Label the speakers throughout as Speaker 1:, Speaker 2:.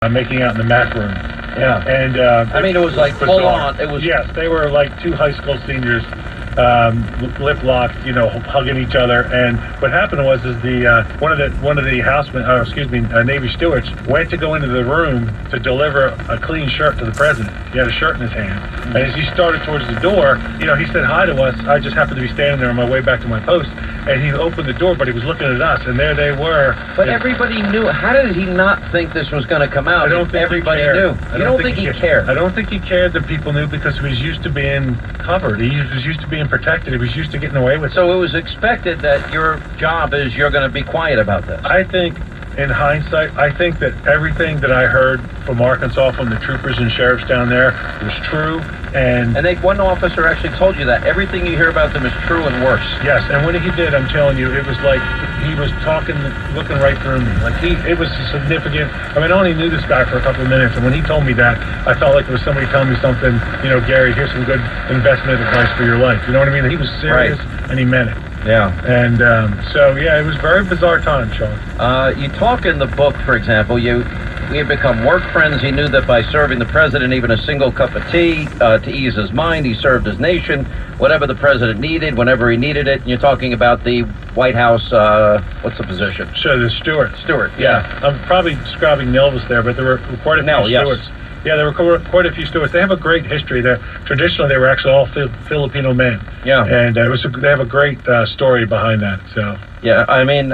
Speaker 1: making out in the Mac room.
Speaker 2: Yeah.
Speaker 1: And
Speaker 2: I mean, it was like full on. It was.
Speaker 1: Yes, they were like two high school seniors, lip locked, you know, hugging each other. And what happened was, is one of the housemen, Navy stewards, went to go into the room to deliver a clean shirt to the president. He had a shirt in his hand, and as he started towards the door, you know, he said hi to us. I just happened to be standing there on my way back to my post, and he opened the door, but he was looking at us, and there they were.
Speaker 2: But everybody knew. How did he not think this was going to come out?
Speaker 1: I don't think
Speaker 2: everybody knew. You don't think he cared?
Speaker 1: I don't think he cared that people knew, because he was used to being covered. He was used to being protected. He was used to getting away with it.
Speaker 2: So it was expected that your job is you're going to be quiet about this.
Speaker 1: I think, in hindsight, I think that everything that I heard from Arkansas, from the troopers and sheriffs down there, was true. And
Speaker 2: one officer actually told you that everything you hear about them is true and worse.
Speaker 1: Yes, and when he did, I'm telling you, it was like he was talking, looking right through me. Like it was significant. I mean, I only knew this guy for a couple of minutes, and when he told me that, I felt like it was somebody telling me something. You know, Gary, here's some good investment advice for your life. You know what I mean? He was serious, right, and he meant it.
Speaker 2: Yeah.
Speaker 1: And so, yeah, it was a very bizarre time, Sean.
Speaker 2: You talk in the book, for example, we had become work friends. He knew that by serving the president even a single cup of tea to ease his mind, he served his nation, whatever the president needed, whenever he needed it. And you're talking about the White House, what's the position?
Speaker 1: Sure, the Stewart.
Speaker 2: Stewart, yeah.
Speaker 1: I'm probably describing Nelvis there, but there were quite a few Stewarts. Yeah, there were quite a few Stewarts. They have a great history. Traditionally, they were actually all Filipino men. Yeah. And they have a great story behind that. So.
Speaker 2: Yeah, I mean,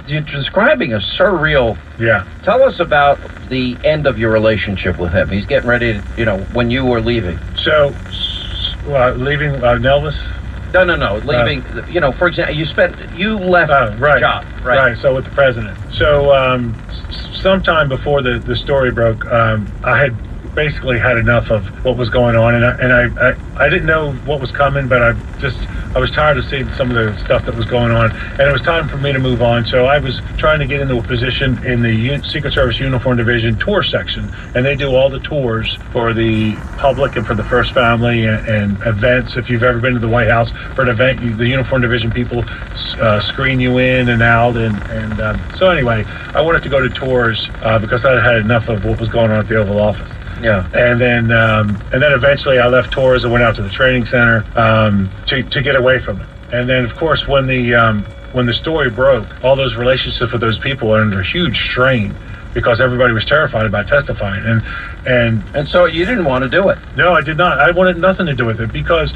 Speaker 2: you're describing a surreal.
Speaker 1: Yeah.
Speaker 2: Tell us about the end of your relationship with him. He's getting ready to, you know, when you were leaving.
Speaker 1: So, leaving Nelvis?
Speaker 2: No. Leaving, you know, for example, you left
Speaker 1: right.
Speaker 2: the job.
Speaker 1: Right, so with the president. So, sometime before the story broke, I had basically had enough of what was going on, and I didn't know what was coming, but I was tired of seeing some of the stuff that was going on, and it was time for me to move on. So I was trying to get into a position in the Secret Service Uniform Division tour section, and they do all the tours for the public and for the first family and events. If you've ever been to the White House for an event, the Uniform Division people screen you in and out, and so anyway, I wanted to go to tours because I had enough of what was going on at the Oval Office.
Speaker 2: Yeah,
Speaker 1: and then eventually I left tours and went out to the training center to get away from it. And then, of course, when the story broke, all those relationships with those people were under huge strain because everybody was terrified about testifying. And so you didn't want to do it? No, I did not. I wanted nothing to do with it because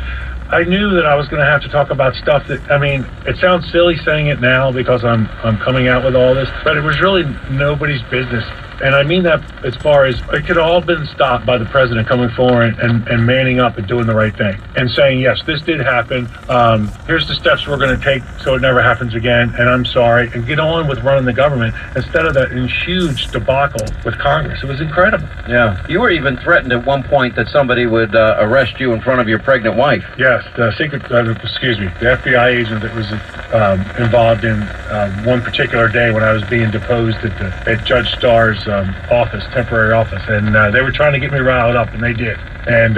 Speaker 1: I knew that I was going to have to talk about stuff that, I mean, it sounds silly saying it now because I'm coming out with all this, but it was really nobody's business. And I mean that as far as it could all been stopped by the president coming forward and manning up and doing the right thing and saying, yes, this did happen. Here's the steps we're going to take so it never happens again. And I'm sorry. And get on with running the government instead of that huge debacle with Congress. It was incredible. Yeah.
Speaker 2: You were even threatened at one point that somebody would arrest you in front of your pregnant wife.
Speaker 1: Yes. The FBI agent that was involved in one particular day when I was being deposed at Judge Starr's office, temporary office, and they were trying to get me riled up, and they did. And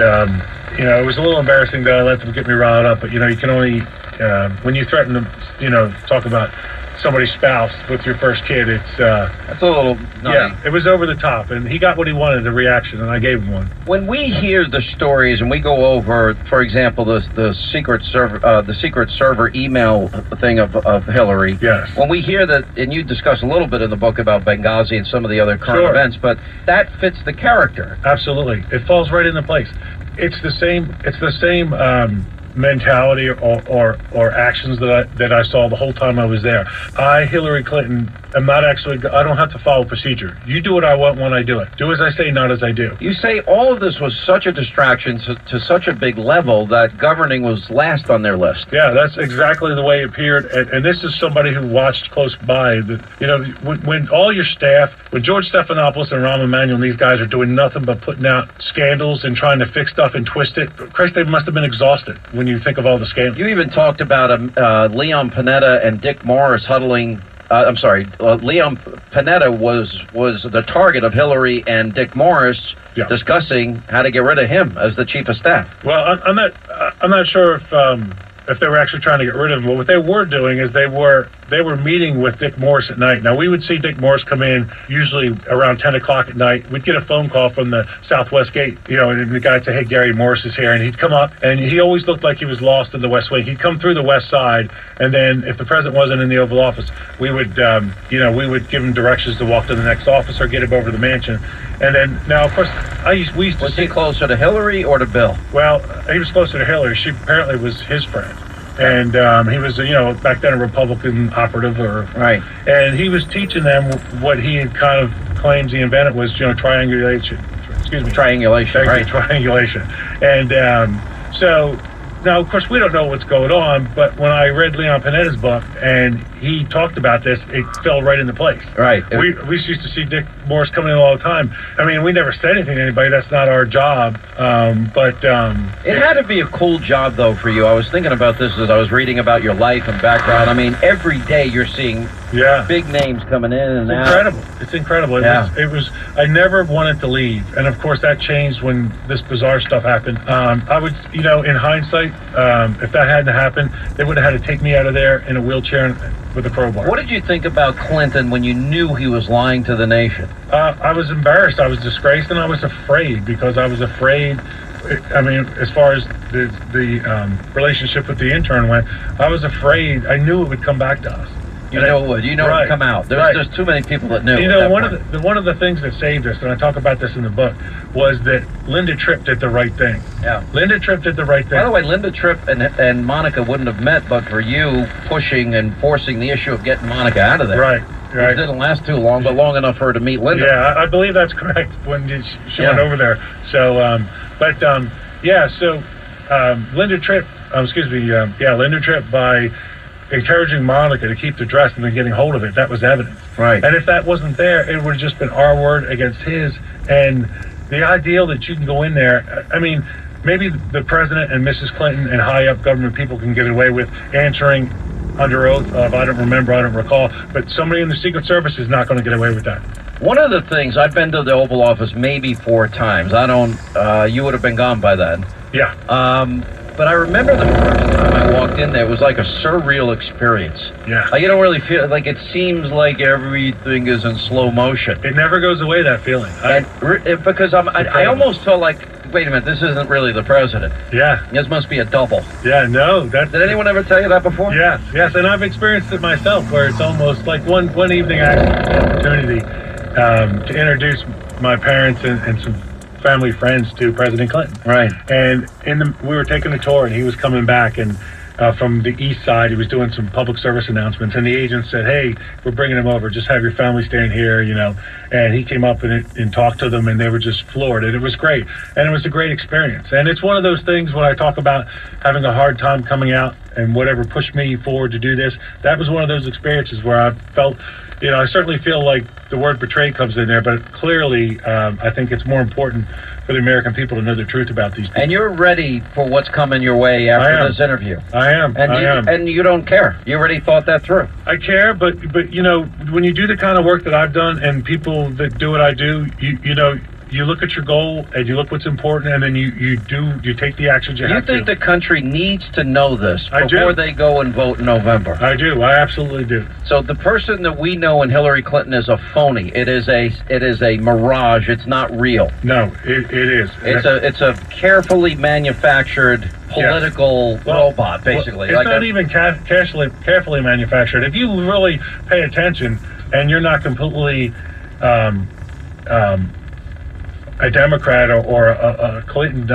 Speaker 1: you know, it was a little embarrassing that I let them get me riled up, but you know, you can only when you threaten to, you know, talk about somebody's spouse with your first kid, that's
Speaker 2: a little nutty.
Speaker 1: Yeah, it was over the top, and he got what he wanted, a reaction, and I gave him one. When
Speaker 2: we hear the stories and we go over, for example, the Secret Server email thing of Hillary.
Speaker 1: Yes.
Speaker 2: When we hear that, and you discuss a little bit in the book about Benghazi and some of the other current events, but that fits the character.
Speaker 1: Absolutely, it falls right into place. It's the same mentality or actions that I saw the whole time I was there. Hillary Clinton, I don't have to follow procedure. You do what I want when I do it. Do as I say, not as I do.
Speaker 2: You say all of this was such a distraction to such a big level that governing was last on their list.
Speaker 1: Yeah, that's exactly the way it appeared. And this is somebody who watched close by. You know, when all your staff, when George Stephanopoulos and Rahm Emanuel and these guys are doing nothing but putting out scandals and trying to fix stuff and twist it, Christ, they must have been exhausted when you think of all the scandals.
Speaker 2: You even talked about Leon Panetta and Dick Morris huddling. Leon Panetta was the target of Hillary and Dick Morris discussing how to get rid of him as the chief of staff.
Speaker 1: Well, I'm not sure if they were actually trying to get rid of him. But what they were doing is they were they were meeting with Dick Morris at night. Now, we would see Dick Morris come in usually around 10 o'clock at night. We'd get a phone call from the Southwest Gate, and the guy would say, hey, Gary Morris is here. And he'd come up, and he always looked like he was lost in the West Wing. He'd come through the West Side, and then if the president wasn't in the Oval Office, we would give him directions to walk to the next office or get him over to the mansion. And then, now, of course, we used to
Speaker 2: Was he closer to Hillary or to Bill?
Speaker 1: Well, he was closer to Hillary. She apparently was his friend. And he was, back then a Republican operative.
Speaker 2: Right.
Speaker 1: And he was teaching them what he had kind of claims he invented was, triangulation. Excuse me.
Speaker 2: Triangulation, right.
Speaker 1: Triangulation. And so, now, of course, we don't know what's going on, but when I read Leon Panetta's book and he talked about this, it fell right into place.
Speaker 2: Right.
Speaker 1: We used to see Dick Morris coming in all the time. I mean, we never said anything to anybody. That's not our job.
Speaker 2: It had to be a cool job, though, for you. I was thinking about this as I was reading about your life and background. I mean, every day you're seeing big names coming in and out.
Speaker 1: Incredible. It's incredible. It was. I never wanted to leave, and of course that changed when this bizarre stuff happened. I would, in hindsight, if that hadn't happened, they would have had to take me out of there in a wheelchair with a crowbar.
Speaker 2: What did you think about Clinton when you knew he was lying to the nation?
Speaker 1: I was embarrassed. I was disgraced, and I was afraid because I was afraid. I mean, as far as the relationship with the intern went, I was afraid. I knew it would come back to us.
Speaker 2: You know it would. You know it would come out. There's too many people that knew.
Speaker 1: One of the things that saved us, and I talk about this in the book, was that Linda Tripp did the right thing.
Speaker 2: Yeah.
Speaker 1: Linda Tripp did the right thing.
Speaker 2: By the way, Linda Tripp and Monica wouldn't have met but for you pushing and forcing the issue of getting Monica out of there.
Speaker 1: Right.
Speaker 2: It didn't last too long, but long enough for her to meet Linda.
Speaker 1: Yeah, I believe that's correct when she went over there. So, Linda Tripp, Linda Tripp, by encouraging Monica to keep the dress and then getting hold of it, that was evidence.
Speaker 2: Right.
Speaker 1: And if that wasn't there, it would have just been our word against his. And the ideal that you can go in there, I mean, maybe the president and Mrs. Clinton and high up government people can get away with answering under oath of I don't remember, I don't recall, but somebody in the Secret Service is not going to get away with that.
Speaker 2: One of the things, I've been to the Oval Office maybe 4 times. You would have been gone by then.
Speaker 1: Yeah.
Speaker 2: But I remember the first time I walked in there, it was like a surreal experience.
Speaker 1: Yeah.
Speaker 2: You don't really feel like it seems like everything is in slow motion.
Speaker 1: It never goes away, that feeling.
Speaker 2: Because I almost felt like, wait a minute, this isn't really the president.
Speaker 1: Yeah.
Speaker 2: This must be a double.
Speaker 1: Yeah, no.
Speaker 2: Did anyone ever tell you that before?
Speaker 1: Yes, and I've experienced it myself, where it's almost like one evening I had the opportunity to introduce my parents and some family friends to President Clinton.
Speaker 2: Right.
Speaker 1: And we were taking a tour, and he was coming back, and from the east side, he was doing some public service announcements, and the agent said, hey, we're bringing him over, just have your family staying here, and he came up and talked to them, and they were just floored, and it was great, and it was a great experience. And it's one of those things when I talk about having a hard time coming out and whatever pushed me forward to do this, that was one of those experiences where I felt, I certainly feel like the word betrayed comes in there, but clearly I think it's more important for the American people to know the truth about these people.
Speaker 2: And you're ready for what's coming your way after this interview.
Speaker 1: I am.
Speaker 2: And you don't care. You already thought that through.
Speaker 1: I care, but when you do the kind of work that I've done and people that do what I do, you look at your goal and you look what's important, and then you take the actions you have to.
Speaker 2: You think the country needs to know this before they go and vote in November?
Speaker 1: I do. I absolutely do.
Speaker 2: So the person that we know in Hillary Clinton is a phony. It is a mirage. It's not real.
Speaker 1: No, it is.
Speaker 2: It's a carefully manufactured political robot, basically.
Speaker 1: It's not even carefully manufactured. If you really pay attention and you're not completely a Democrat or a Clinton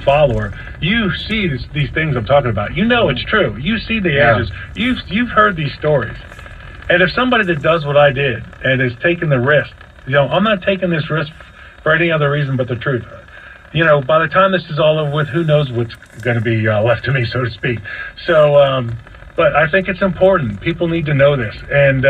Speaker 1: follower, you see these things I'm talking about. It's true. You see the edges. You've heard these stories. And if somebody that does what I did and is taking the risk, I'm not taking this risk for any other reason but the truth. By the time this is all over with, who knows what's going to be left to me, so to speak. So, but I think it's important. People need to know this. And,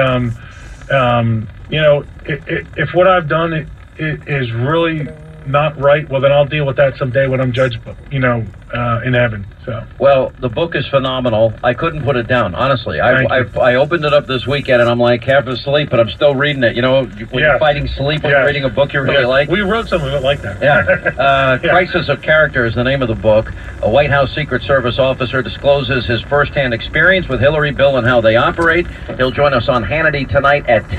Speaker 1: if what I've done it is really not right, well, then I'll deal with that someday when I'm judged, in heaven. So.
Speaker 2: Well, the book is phenomenal. I couldn't put it down, honestly. I opened it up this weekend, and I'm like half asleep, but I'm still reading it. You know, when you're fighting sleep when you're reading a book you really like.
Speaker 1: We wrote some of it like that.
Speaker 2: Yeah. Crisis of Character is the name of the book. A White House Secret Service officer discloses his firsthand experience with Hillary, Bill, and how they operate. He'll join us on Hannity tonight at 10.